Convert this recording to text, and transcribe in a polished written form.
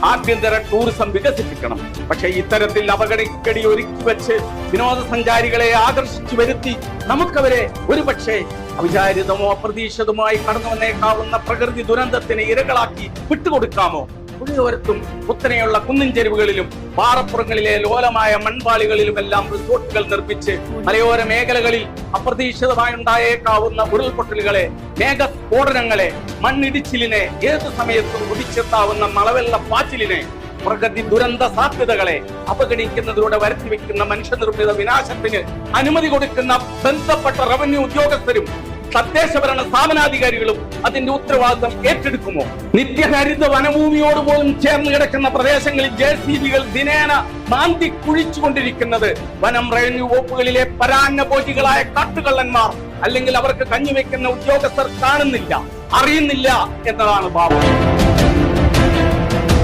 ആഭ്യന്തര ടൂറിസം വികസിപ്പിക്കണം. പക്ഷെ ഇത്തരത്തിൽ അപകടക്കടി ഒരുക്കി വെച്ച് വിനോദസഞ്ചാരികളെ ആകർഷിച്ചു വരുത്തി നമുക്കവരെ ഒരുപക്ഷെ അവിചാരിതമോ അപ്രതീക്ഷിതമായി കടന്നു വന്നേക്കാവുന്ന പ്രകൃതി ദുരന്തത്തിന് ഇരകളാക്കി വിട്ടുകൊടുക്കാമോ? പുഴയോരത്തും കുത്തനെയുള്ള കുന്നിൻ ചെരുവുകളിലും പാറപ്പുറങ്ങളിലെ ലോലമായ മൺപാളികളിലുമെല്ലാം റിസോർട്ടുകൾ നിർമ്മിച്ച് മലയോര മേഖലകളിൽ അപ്രതീക്ഷിതമായി ഉണ്ടായേക്കാവുന്ന ഉരുൾപൊട്ടലുകളെ, മേഘസ്ഫോടനങ്ങളെ, മണ്ണിടിച്ചിലിനെ, ഏതു സമയത്തും കുതിച്ചെത്താവുന്ന മലവെള്ള പാച്ചിലിനെ, പ്രകൃതി ദുരന്ത സാധ്യതകളെ അവഗണിക്കുന്നതിലൂടെ വരുത്തിവെക്കുന്ന മനുഷ്യനിർമ്മിത വിനാശത്തിന് അനുമതി കൊടുക്കുന്ന ബന്ധപ്പെട്ട റവന്യൂ ഉദ്യോഗസ്ഥരും തദ്ദേശഭരണ സ്ഥാപനാധികാരികളും അതിന്റെ ഉത്തരവാദിത്തം ഏറ്റെടുക്കുമോ? നിത്യഹരിത വനഭൂമിയോട് പോലും ചേർന്ന് കിടക്കുന്ന പ്രദേശങ്ങളിൽ JCB-കൾ ദിനേന മാന്തി കുഴിച്ചുകൊണ്ടിരിക്കുന്നത് വനം റവന്യൂ വകുപ്പുകളിലെ പരാന്നഭോജികളായ കാട്ടുകള്ളന്മാർ അല്ലെങ്കിൽ അവർക്ക് കഞ്ഞിവെക്കുന്ന ഉദ്യോഗസ്ഥർ കാണുന്നില്ല, അറിയുന്നില്ല എന്നതാണ് ഭാവം.